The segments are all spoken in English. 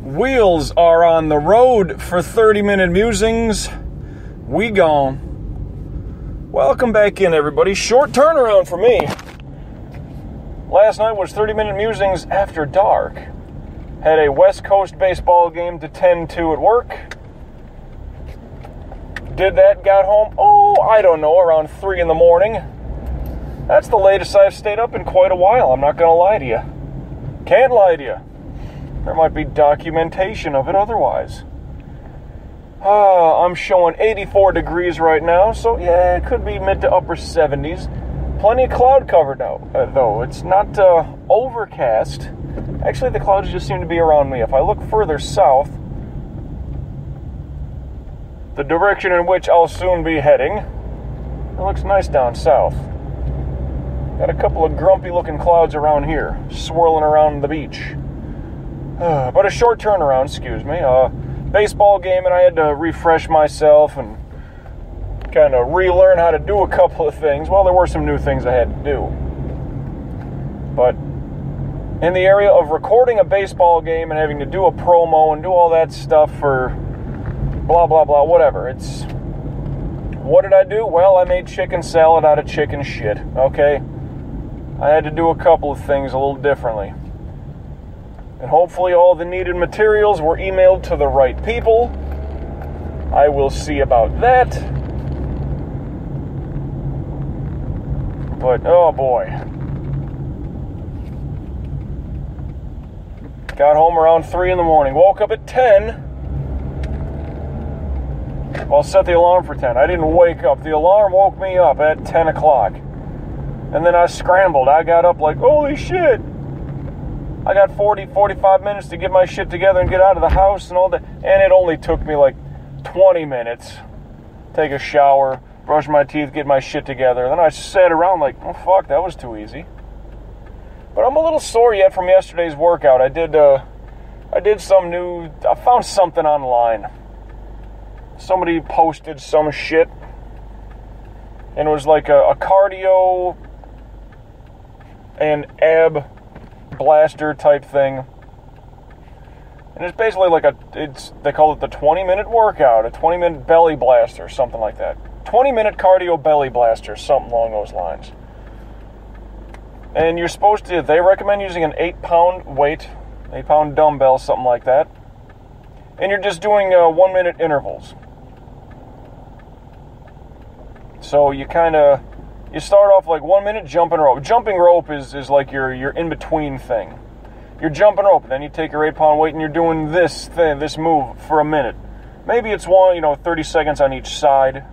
Wheels are on the road for 30-minute musings. We gone. Welcome back in, everybody. Short turnaround for me. Last night was 30-minute musings after dark. Had a West Coast baseball game to tend to at work. Did that, got home, I don't know, around 3 in the morning. That's the latest I've stayed up in quite a while, I'm not going to lie to you. Can't lie to you. There might be documentation of it otherwise. I'm showing 84 degrees right now, so yeah, it could be mid to upper 70s. Plenty of cloud cover now, though. It's not overcast. Actually, the clouds just seem to be around me. If I look further south, the direction in which I'll soon be heading, it looks nice down south. Got a couple of grumpy-looking clouds around here, swirling around the beach. But a short turnaround, excuse me. Baseball game, and I had to refresh myself and kind of relearn how to do a couple of things. Well, there were some new things I had to do. But in the area of recording a baseball game and having to do a promo and do all that stuff for blah, blah, blah, whatever. What did I do? Well, I made chicken salad out of chicken shit, okay? I had to do a couple of things a little differently. And hopefully all the needed materials were emailed to the right people. I will see about that. But, oh boy. Got home around 3 in the morning. Woke up at 10. Well, set the alarm for 10. I didn't wake up. The alarm woke me up at 10 o'clock. And then I scrambled. I got up like, holy shit. I got 45 minutes to get my shit together and get out of the house and all that. And it only took me like 20 minutes. Take a shower, brush my teeth, get my shit together. And then I sat around like, oh fuck, that was too easy. But I'm a little sore yet from yesterday's workout. I did some new, I found something online. Somebody posted some shit. And it was like a cardio and ab blaster type thing. And it's basically like they call it the 20-minute workout, a 20-minute belly blaster, something like that. 20-minute cardio belly blaster, something along those lines. And you're supposed to, they recommend using an 8-pound weight, 8-pound dumbbell, something like that. And you're just doing 1-minute intervals. So you you start off like 1 minute jumping rope. Jumping rope is like your in-between thing. You're jumping rope, then you take your 8-pound weight and you're doing this move for a minute. Maybe it's 30 seconds on each side.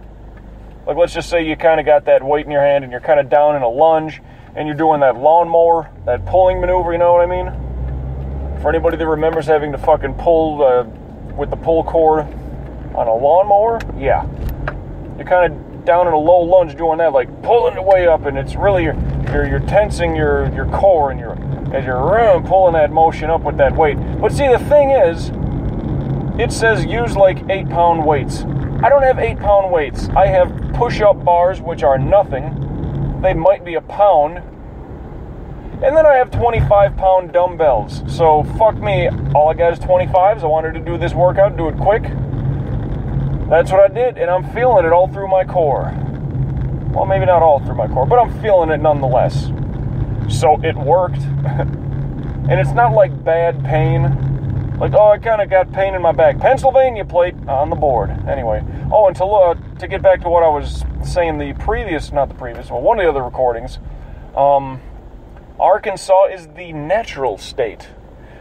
Like let's just say you kind of got that weight in your hand and you're kind of down in a lunge and you're doing that lawnmower, that pulling maneuver, you know what I mean? For anybody that remembers having to fucking pull with the pull cord on a lawnmower, yeah. You're kind of down in a low lunge doing that, like pulling it way up, and it's really you're tensing your core and as you're pulling that motion up with that weight. But see, the thing is, it says use like 8-pound weights. I don't have 8-pound weights. I have push-up bars, which are nothing. They might be a pound. And then I have 25-pound dumbbells. So fuck me. All I got is 25s. I wanted to do this workout, do it quick. That's what I did, and I'm feeling it all through my core. Well, maybe not all through my core, but I'm feeling it nonetheless. So it worked. And it's not like bad pain. Like, I kind of got pain in my back. Pennsylvania plate on the board. Anyway. And to get back to what I was saying one of the other recordings. Arkansas is the natural state.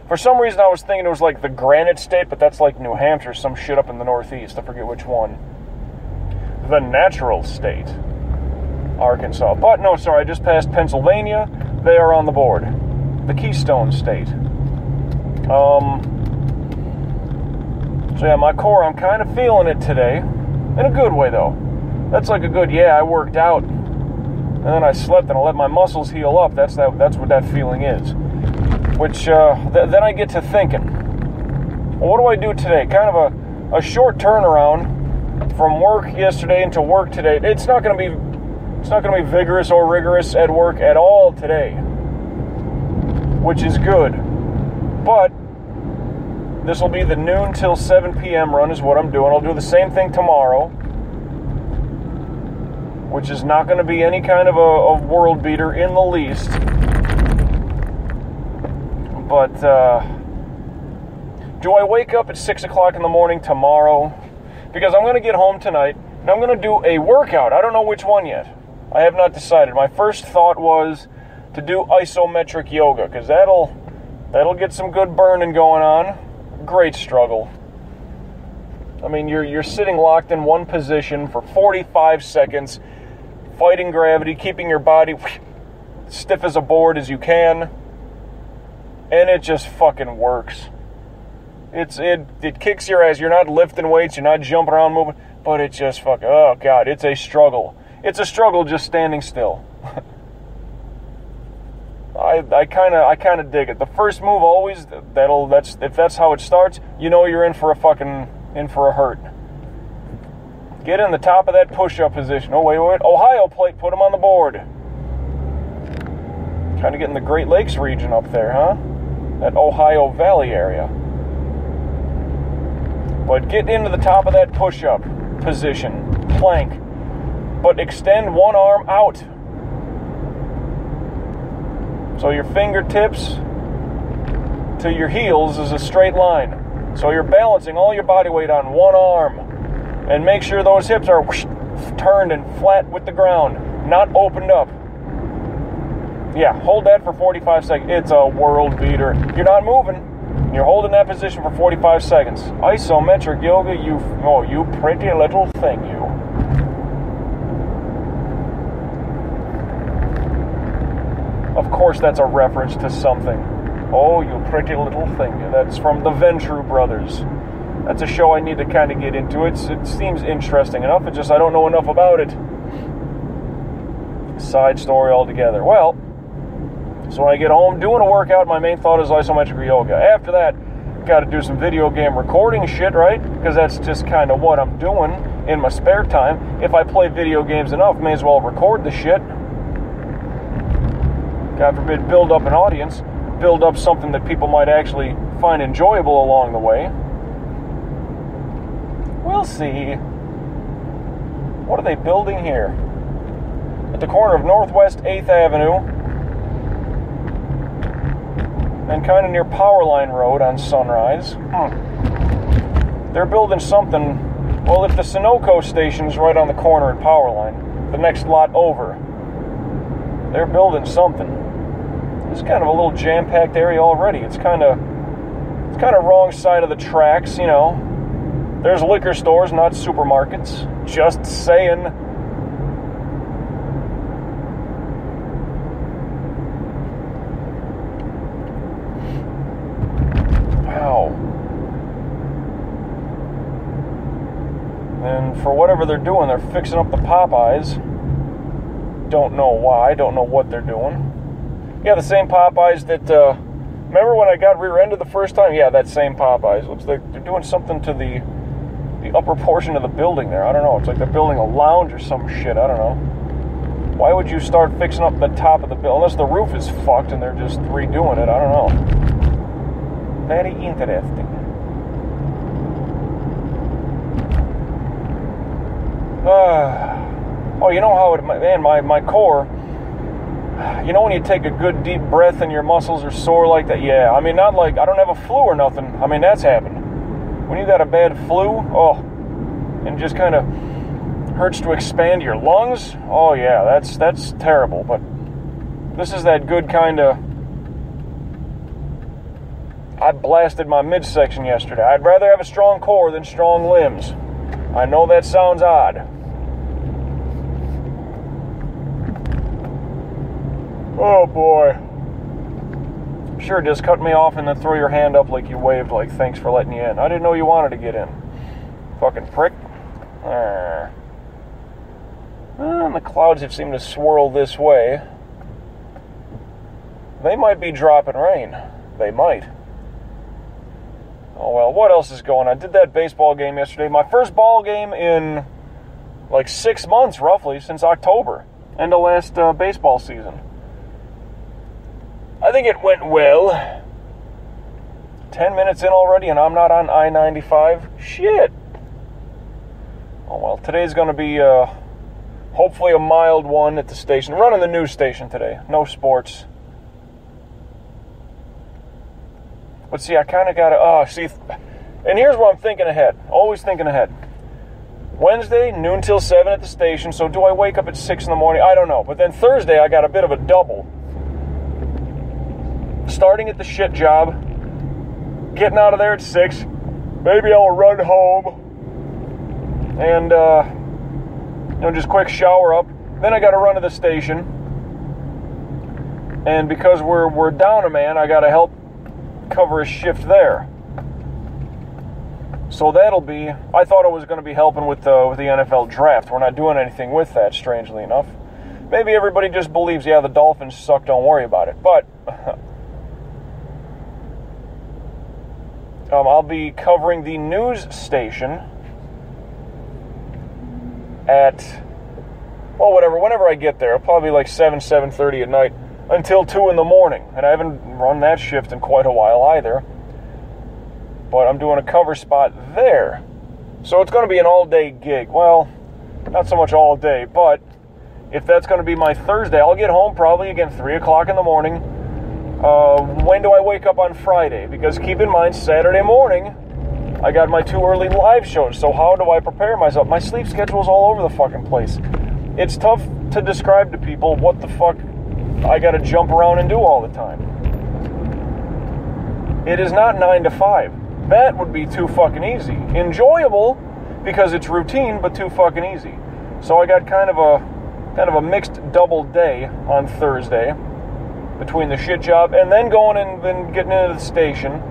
For some reason, I was thinking it was like the granite state, but that's like New Hampshire, some shit up in the Northeast. I forget which one. The natural state, Arkansas. But no, sorry, I just passed Pennsylvania. They are on the board. The Keystone State. So yeah, my core, I'm kind of feeling it today. In a good way, though. That's like a good, I worked out. And then I slept and I let my muscles heal up. That's what that feeling is. Which, then I get to thinking, well, what do I do today? Kind of a short turnaround from work yesterday into work today. It's not going to be vigorous or rigorous at work at all today, which is good. But This will be the noon till 7 p.m. run is what I'm doing. I'll do the same thing tomorrow, which is not going to be any kind of a world beater in the least. But do I wake up at 6 o'clock in the morning tomorrow? Because I'm going to get home tonight, and I'm going to do a workout. I don't know which one yet. I have not decided. My first thought was to do isometric yoga, because that'll get some good burning going on. Great struggle. I mean, you're sitting locked in one position for 45 seconds, fighting gravity, keeping your body stiff as a board as you can, and it just fucking works. It kicks your ass. You're not lifting weights, you're not jumping around moving, but it just fucking, oh God, it's a struggle. It's a struggle just standing still. I kind of dig it. The first move always, if that's how it starts, you know you're in for a hurt. Get in the top of that push-up position. Oh, wait. Ohio plate, put them on the board. Kind of getting the Great Lakes region up there, huh? That Ohio Valley area. But get into the top of that push-up position, plank, but extend one arm out. So your fingertips to your heels is a straight line. So you're balancing all your body weight on one arm. And make sure those hips are turned and flat with the ground, not opened up. Yeah, hold that for 45 seconds. It's a world beater. You're not moving. You're holding that position for 45 seconds. Isometric yoga, you pretty little thing, you. Of course that's a reference to something. Oh, you pretty little thing. That's from the Ventrue Brothers. That's a show I need to kind of get into. It seems interesting enough. It's just I don't know enough about it. Side story altogether. Well, so when I get home, doing a workout, my main thought is isometric yoga. After that, got to do some video game recording shit, right? Because that's just kind of what I'm doing in my spare time. If I play video games enough, may as well record the shit. God forbid, build up an audience, build up something that people might actually find enjoyable along the way. We'll see. What are they building here? At the corner of Northwest 8th Avenue and kind of near Powerline Road on Sunrise. They're building something. Well, if the Sunoco station's right on the corner at Powerline, the next lot over, they're building something. It's kind of a little jam-packed area already. It's kind of wrong side of the tracks, you know. There's liquor stores, not supermarkets. Just saying. Wow. And for whatever they're doing, they're fixing up the Popeyes. Don't know why. Don't know what they're doing. Yeah, the same Popeyes that, remember when I got rear-ended the first time? Yeah, that same Popeyes. Looks like they're doing something to the upper portion of the building there. I don't know. It's like they're building a lounge or some shit. I don't know. Why would you start fixing up the top of the building? Unless the roof is fucked and they're just redoing it. I don't know. Very interesting. Oh, you know how it... Man, my core... You know when you take a good deep breath and your muscles are sore like that? Yeah, I mean, not like, I don't have a flu or nothing. I mean, that's happened. When you got a bad flu, and just kind of hurts to expand your lungs, oh yeah, that's terrible. But this is that good kind of, I blasted my midsection yesterday. I'd rather have a strong core than strong limbs. I know that sounds odd. Oh boy. Sure, just cut me off and then throw your hand up like you waved, like thanks for letting you in. I didn't know you wanted to get in. Fucking prick. And the clouds have seemed to swirl this way. They might be dropping rain. They might. Oh well, what else is going on? Did that baseball game yesterday. My first ball game in like 6 months, roughly, since October. End of last baseball season. I think it went well. 10 minutes in already and I'm not on I-95? Shit. Oh well, today's going to be hopefully a mild one at the station. Running the news station today. No sports. But see, I kind of got to... and here's where I'm thinking ahead. Always thinking ahead. Wednesday, noon till 7 at the station. So do I wake up at 6 in the morning? I don't know. But then Thursday, I got a bit of a double. Starting at the shit job. Getting out of there at 6. Maybe I'll run home. And, just quick shower up. Then I got to run to the station. And because we're down a man, I got to help cover a shift there. So that'll be... I thought I was going to be helping with the NFL draft. We're not doing anything with that, strangely enough. Maybe everybody just believes, yeah, the Dolphins suck, don't worry about it. But I'll be covering the news station at, well, whenever I get there. It'll probably be like 7:30 at night until 2 in the morning. And I haven't run that shift in quite a while either. But I'm doing a cover spot there. So it's going to be an all-day gig. Well, not so much all day, but if that's going to be my Thursday, I'll get home probably again 3 o'clock in the morning. When do I wake up on Friday? Because keep in mind, Saturday morning, I got my 2 early live shows. So how do I prepare myself? My sleep schedule's all over the fucking place. It's tough to describe to people what the fuck I got to jump around and do all the time. It is not 9 to 5. That would be too fucking easy. Enjoyable because it's routine, but too fucking easy. So I got kind of a mixed double day on Thursday between the shit job and then going and then getting into the station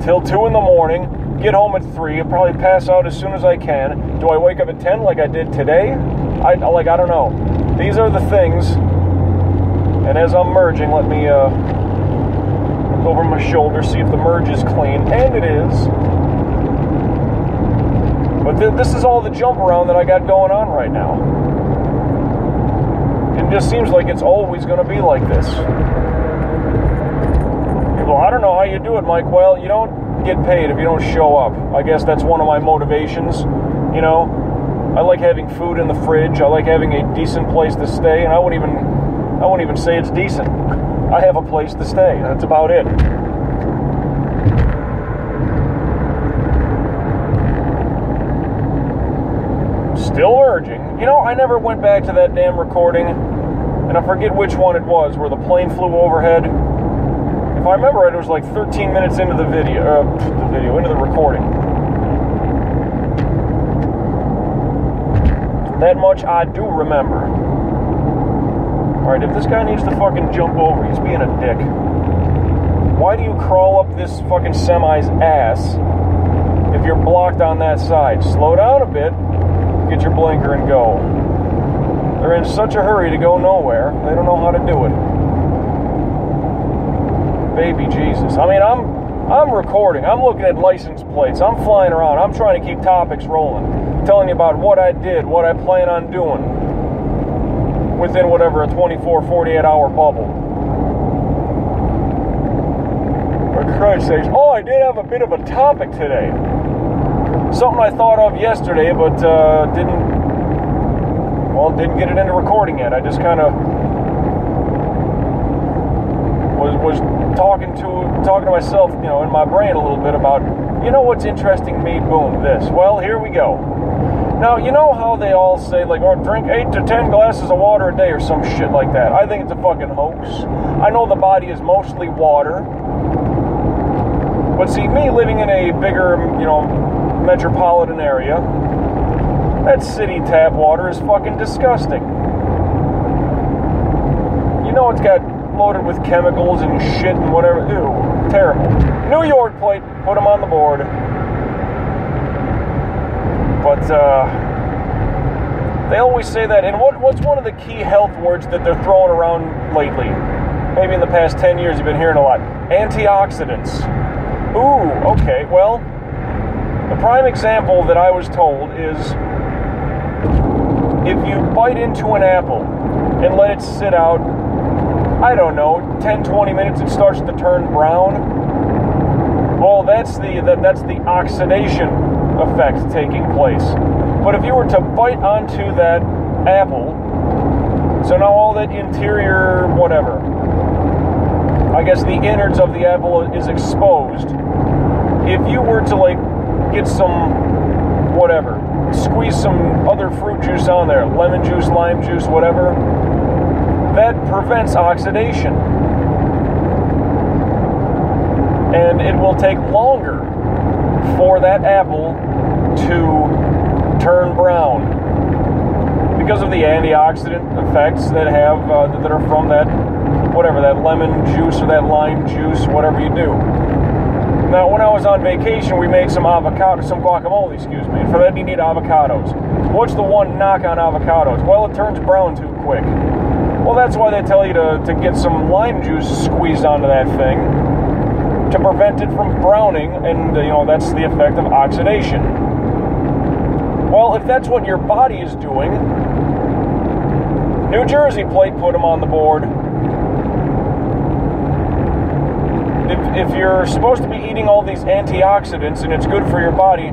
till 2 in the morning. Get home at 3. I'll probably pass out as soon as I can. Do I wake up at 10 like I did today? I don't know. These are the things. And as I'm merging, let me over my shoulder, see if the merge is clean, and it is. But this is all the jump around that I got going on right now. It just seems like it's always going to be like this. People, I don't know how you do it, Mike. Well, you don't get paid if you don't show up. I guess that's one of my motivations. You know, I like having food in the fridge. I like having a decent place to stay, and I won't even say it's decent. I have a place to stay. That's about it. Still merging. You know, I never went back to that damn recording, and I forget which one it was, where the plane flew overhead. If I remember right, it was like 13 minutes into the into the recording. That much I do remember. Alright, if this guy needs to fucking jump over, he's being a dick. Why do you crawl up this fucking semi's ass if you're blocked on that side? Slow down a bit, get your blinker and go. They're in such a hurry to go nowhere, they don't know how to do it. Baby Jesus. I mean, I'm recording, I'm looking at license plates, I'm flying around, I'm trying to keep topics rolling, telling you about what I did, what I plan on doing. Within whatever, a 24, 48-hour bubble. For Christ's sakes. Oh, I did have a bit of a topic today. Something I thought of yesterday, but didn't get it into recording yet. I just kind of was talking to myself, you know, in my brain a little bit about, you know what's interesting me? Boom, this. Well, here we go. Now, you know how they all say, like, oh, drink 8 to 10 glasses of water a day or some shit like that. I think it's a fucking hoax. I know the body is mostly water. But see, me living in a bigger, you know, metropolitan area, that city tap water is fucking disgusting. You know it's got loaded with chemicals and shit and whatever. Ew, terrible. New York plate, put them on the board. But they always say that. And what's one of the key health words that they're throwing around lately? Maybe in the past 10 years you've been hearing a lot. Antioxidants. Ooh, okay. Well, the prime example that I was told is if you bite into an apple and let it sit out, I don't know, 10, 20 minutes, it starts to turn brown. Well, that's the oxidation effect taking place. But if you were to bite onto that apple, so now all that interior, whatever, I guess the innards of the apple is exposed. If you were to like get some, whatever, squeeze some other fruit juice on there, lemon juice, lime juice, whatever, that prevents oxidation. And it will take longer for that apple to turn brown because of the antioxidant effects that are from that, whatever, that lemon juice or that lime juice, whatever you do. Now, when I was on vacation, we made some guacamole, excuse me. And for that, you need avocados. What's the one knock on avocados? Well, it turns brown too quick. Well, that's why they tell you to get some lime juice squeezed onto that thing to prevent it from browning, and that's the effect of oxidation. Well, if that's what your body is doing, New Jersey plate put them on the board. If you're supposed to be eating all these antioxidants and it's good for your body,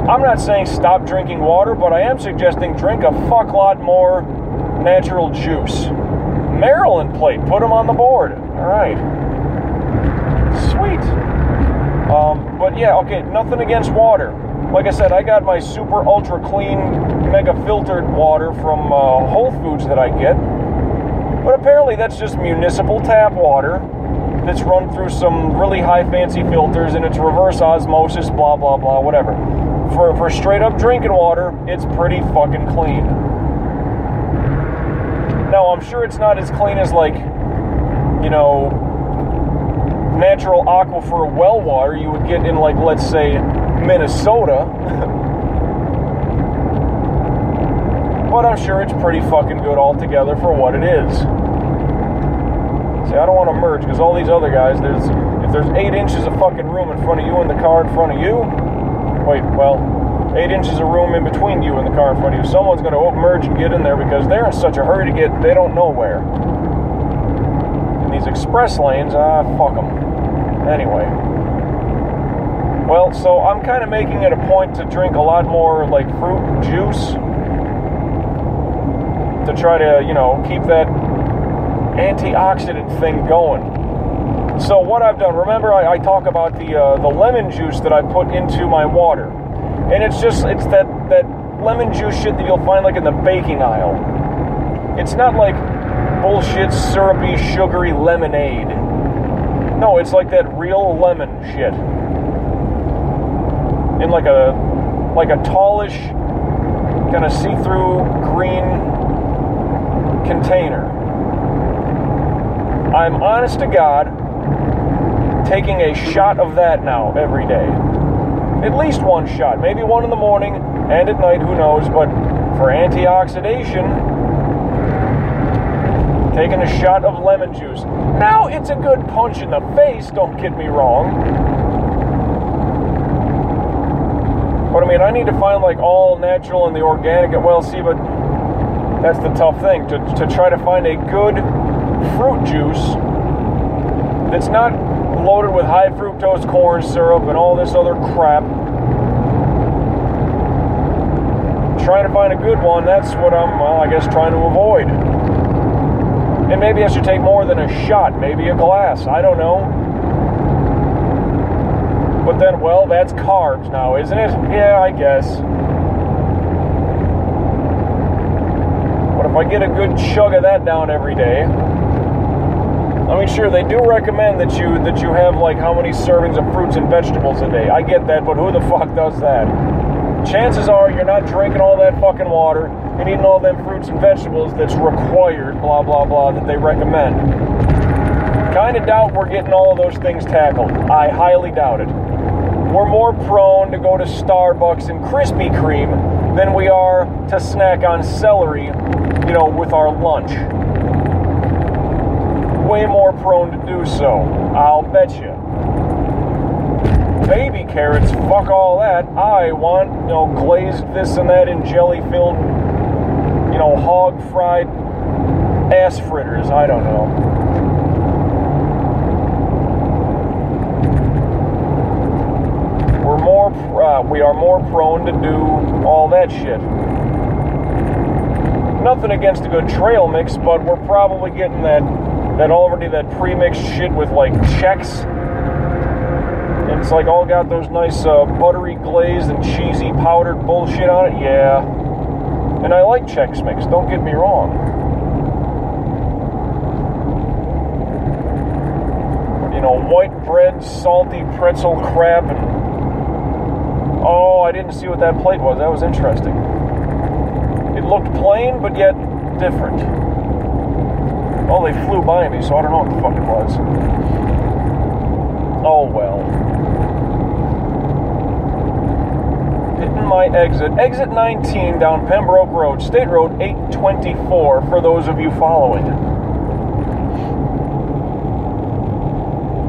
I'm not saying stop drinking water, but I am suggesting drink a fuck lot more natural juice. Maryland plate, put them on the board. All right. Sweet. But yeah, okay, nothing against water. Like I said, I got my super ultra clean, mega filtered water from Whole Foods that I get. But apparently that's just municipal tap water that's run through some really high fancy filters, and it's reverse osmosis, blah, blah, blah, whatever. For straight up drinking water, it's pretty fucking clean. Now, I'm sure it's not as clean as, like, natural aquifer well water you would get in, like, let's say, Minnesota. But I'm sure it's pretty fucking good altogether for what it is. See, I don't want to merge, because all these other guys, if there's 8 inches of fucking room in front of you and the car in front of you, 8 inches of room in between you and the car in front of you, someone's going to merge and get in there because they're in such a hurry to get, they don't know where. And these express lanes, fuck them. Anyway. Well, so I'm kind of making it a point to drink a lot more, like, fruit juice to try to, keep that antioxidant thing going. So what I've done, remember I talk about the lemon juice that I put into my water, and it's that lemon juice shit that you'll find like in the baking aisle. It's not like bullshit syrupy sugary lemonade. No, it's like that real lemon shit in like a tallish kind of see-through green container. I'm honest to God taking a shot of that now every day. At least one shot, maybe one in the morning and at night, who knows, but for antioxidation, taking a shot of lemon juice. Now, it's a good punch in the face, don't get me wrong. But I mean, I need to find like all natural and the organic, well, see, but that's the tough thing, to try to find a good fruit juice that's not loaded with high fructose corn syrup and all this other crap. Trying to find a good one, that's what I'm, I guess, trying to avoid. And maybe I should take more than a shot, maybe a glass, I don't know. But then, well, that's carbs now, isn't it? Yeah, I guess. But if I get a good chug of that down every day, I mean, sure, they do recommend that you have, like, how many servings of fruits and vegetables a day. I get that, but who the fuck does that? Chances are you're not drinking all that fucking water and eating all them fruits and vegetables that's required, blah, blah, blah, that they recommend. Kind of doubt we're getting all of those things tackled. I highly doubt it. We're more prone to go to Starbucks and Krispy Kreme than we are to snack on celery, with our lunch. Way more prone to do so, I'll bet you. Baby carrots, fuck all that. I want, glazed this and that in jelly-filled, hog-fried ass fritters. I don't know. we are more prone to do all that shit. Nothing against a good trail mix, but we're probably getting that pre-mixed shit with like Chex. And it's like all got those nice buttery glazed and cheesy powdered bullshit on it. Yeah. And I like Chex Mix, don't get me wrong. You know, white bread, salty pretzel crap, and oh, I didn't see what that plate was. That was interesting. It looked plain, but yet different. Oh, they flew by me, so I don't know what the fuck it was. Oh, well. Hitting my exit 19 down Pembroke Road, State Road 824, for those of you following.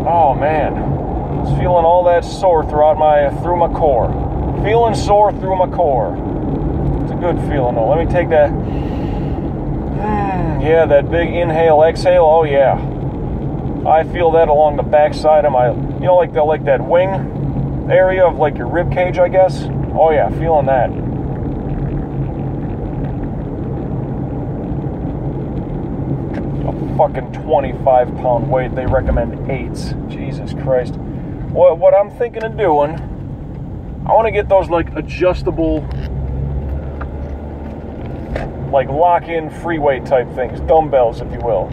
Oh, man. I was feeling all that sore through my core. Feeling sore through my core. It's a good feeling, though. Let me take that. Yeah, that big inhale, exhale. Oh, yeah. I feel that along the backside of my, you know, like that wing area of like your rib cage, I guess. Oh, yeah, feeling that. A fucking 25-pound weight. They recommend 8s. Jesus Christ. What I'm thinking of doing, I want to get those like adjustable, like lock-in free weight type things, dumbbells, if you will.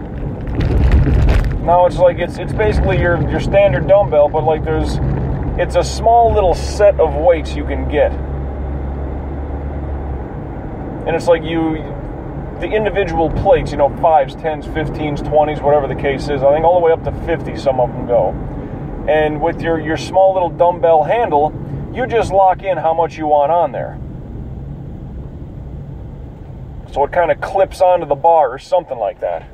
Now it's like it's basically your standard dumbbell, but like it's a small little set of weights you can get, and it's like the individual plates, you know, 5s, 10s, 15s, 20s, whatever the case is. I think all the way up to 50, some of them go. And with your small little dumbbell handle, you just lock in how much you want on there. So it kind of clips onto the bar or something like that.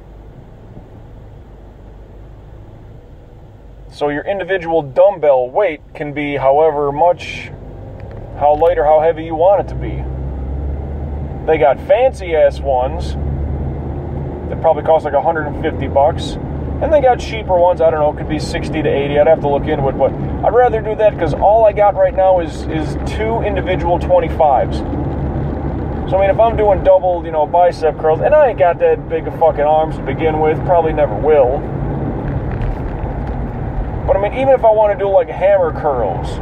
So your individual dumbbell weight can be how light or how heavy you want it to be. They got fancy ass ones that probably cost like $150. And they got cheaper ones, I don't know, it could be 60 to 80. I'd have to look into it, but I'd rather do that because all I got right now is 2 individual 25s. So, I mean, if I'm doing double, you know, bicep curls, and I ain't got that big of fucking arms to begin with, probably never will. But, I mean, even if I want to do, like, hammer curls,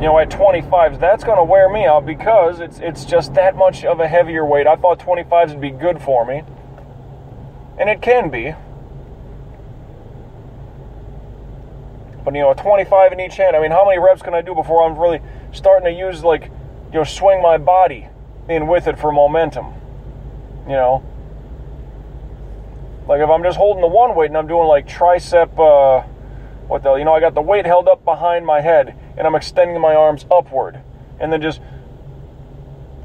you know, at 25s, that's going to wear me out because it's just that much of a heavier weight. I thought 25s would be good for me. And it can be. But, you know, a 25 in each hand, I mean, how many reps can I do before I'm really starting to use, like, you know, swing my body in with it for momentum? You know? Like, if I'm just holding the one weight and I'm doing, like, tricep, you know, I got the weight held up behind my head and I'm extending my arms upward and then just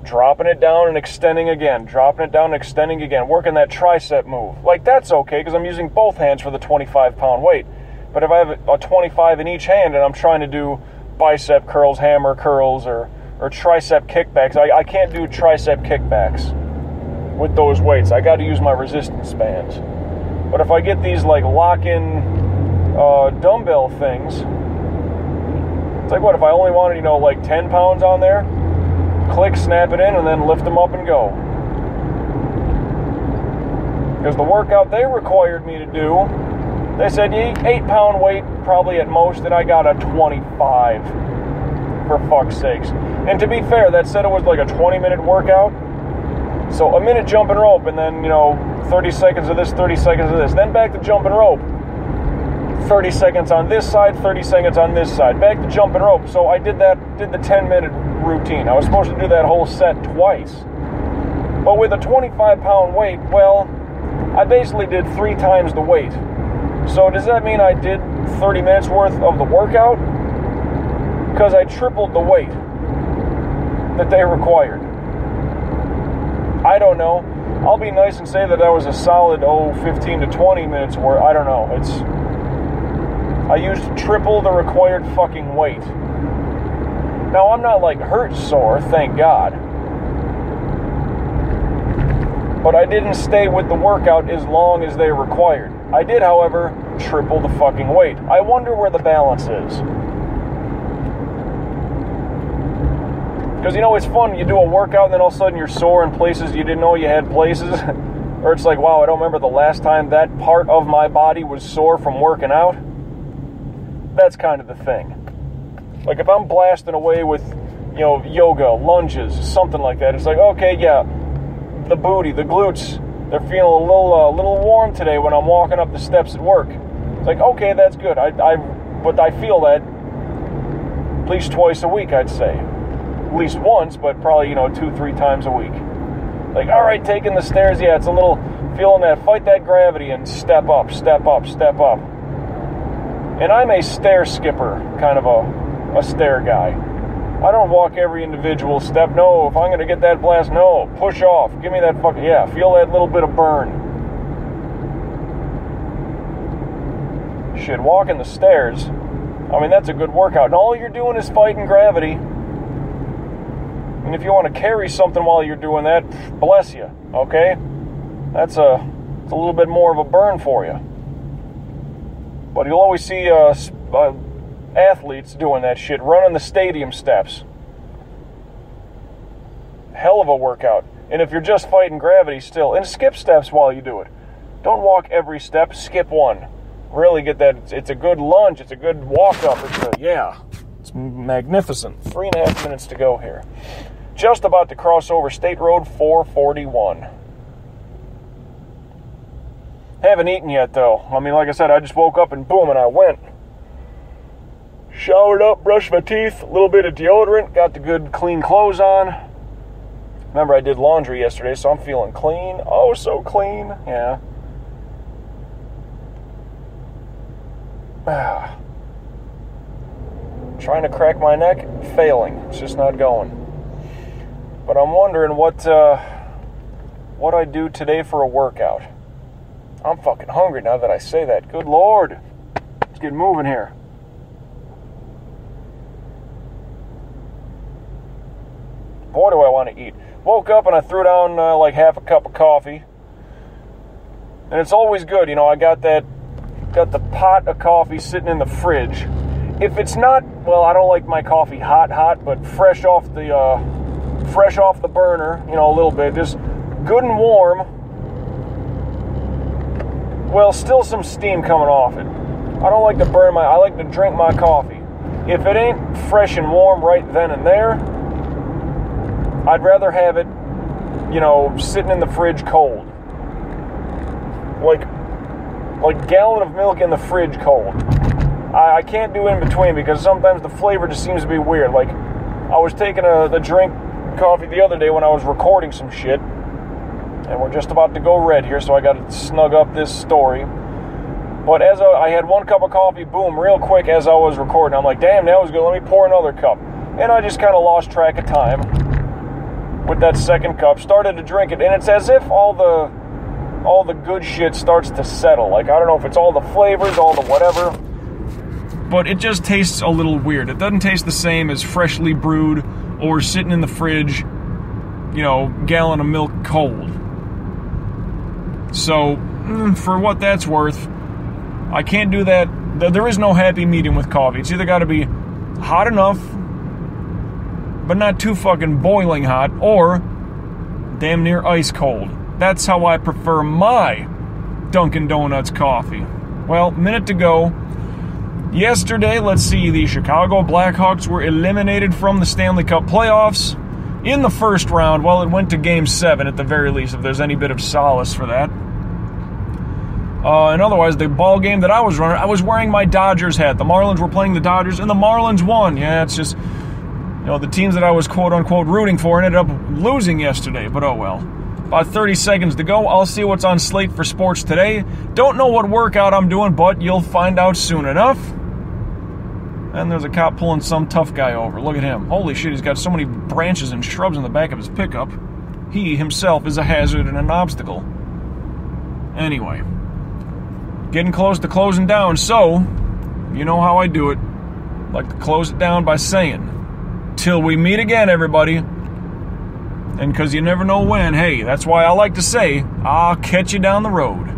dropping it down and extending again, dropping it down and extending again, working that tricep move. Like, that's okay because I'm using both hands for the 25-pound weight. But if I have a 25 in each hand and I'm trying to do bicep curls, hammer curls, or tricep kickbacks, I can't do tricep kickbacks with those weights. I got to use my resistance bands. But if I get these like lock-in dumbbell things, it's like, what if I only wanted, you know, like 10 pounds on there? Click, snap it in, and then lift them up and go. Because the workout they required me to do, they said 8-pound weight probably at most, and I got a 25, for fuck's sakes. And to be fair, that said it was like a 20-minute workout. So a minute jumping rope, and then, you know, 30 seconds of this, 30 seconds of this. Then back to jumping rope. 30 seconds on this side, 30 seconds on this side. Back to jumping rope. So I did the 10-minute routine. I was supposed to do that whole set twice. But with a 25-pound weight, well, I basically did 3 times the weight. So does that mean I did 30 minutes worth of the workout? Because I tripled the weight that they required. I don't know. I'll be nice and say that was a solid, 15 to 20 minutes worth. I don't know. I used triple the required fucking weight. Now, I'm not like hurt sore, thank God. But I didn't stay with the workout as long as they required. I did, however, triple the fucking weight. I wonder where the balance is. Because, you know, it's fun. You do a workout and then all of a sudden you're sore in places you didn't know you had places. Or it's like, wow, I don't remember the last time that part of my body was sore from working out. That's kind of the thing. Like, if I'm blasting away with, you know, yoga, lunges, something like that, it's like, okay, yeah, the booty, the glutes, they're feeling a little warm today when I'm walking up the steps at work. It's like, okay, that's good. But I feel that at least twice a week, I'd say. At least once, but probably, you know, 2-3 times a week. Like, all right, taking the stairs, yeah, it's a little feeling that, fight that gravity and step up, step up, step up. And I'm a stair skipper, kind of a stair guy. I don't walk every individual step. No, if I'm going to get that blast, no, push off. Give me that fucking, yeah, feel that little bit of burn. Shit, walking the stairs, I mean, that's a good workout. And all you're doing is fighting gravity. And if you want to carry something while you're doing that, bless you, okay? It's a little bit more of a burn for you. But you'll always see athletes doing that shit, running the stadium steps. Hell of a workout. And if you're just fighting gravity still, and skip steps while you do it. Don't walk every step, skip one. Really get that, it's a good lunge, it's a good walk up, it's magnificent. 3.5 minutes to go here. Just about to cross over State Road 441. Haven't eaten yet, though. I mean, like I said, I just woke up and boom, and I went. Showered up, brushed my teeth, a little bit of deodorant, got the good clean clothes on. Remember, I did laundry yesterday, so I'm feeling clean. Oh, so clean. Yeah. Trying to crack my neck, failing. It's just not going. But I'm wondering what I do today for a workout. I'm fucking hungry now that I say that. Good Lord. Let's get moving here. Boy, do I want to eat. Woke up and I threw down like half a cup of coffee. And it's always good, you know, I got the pot of coffee sitting in the fridge. If it's not, well, I don't like my coffee hot, but fresh off the burner, you know, a little bit, just good and warm. Well, still some steam coming off it. I don't like to burn I like to drink my coffee. If it ain't fresh and warm right then and there, I'd rather have it, you know, sitting in the fridge cold. Like gallon of milk in the fridge cold. I can't do in between because sometimes the flavor just seems to be weird. Like, I was taking the drink coffee the other day when I was recording some shit, and we're just about to go red here, so I got to snug up this story. But as I had one cup of coffee, boom, real quick as I was recording, I'm like, damn, that was good, let me pour another cup. And I just kind of lost track of time with that second cup, started to drink it, and it's as if all the good shit starts to settle. Like, I don't know if it's all the flavors, all the whatever, but it just tastes a little weird. It doesn't taste the same as freshly brewed or sitting in the fridge, you know, gallon of milk cold. So, for what that's worth, I can't do that. There is no happy medium with coffee. It's either got to be hot enough, but not too fucking boiling hot, or damn near ice cold. That's how I prefer my Dunkin' Donuts coffee. Well, minute to go. Yesterday, let's see, the Chicago Blackhawks were eliminated from the Stanley Cup playoffs in the first round. Well, it went to Game 7 at the very least, if there's any bit of solace for that. And otherwise, the ball game that I was running, I was wearing my Dodgers hat. The Marlins were playing the Dodgers, and the Marlins won. Yeah, it's just, you know, the teams that I was quote-unquote rooting for ended up losing yesterday, but oh well. About 30 seconds to go. I'll see what's on slate for sports today. Don't know what workout I'm doing, but you'll find out soon enough. And there's a cop pulling some tough guy over. Look at him. Holy shit, he's got so many branches and shrubs in the back of his pickup. He himself is a hazard and an obstacle. Anyway, getting close to closing down, so you know how I do it. Like to close it down by saying, till we meet again, everybody. And because you never know when, hey, that's why I like to say, I'll catch you down the road.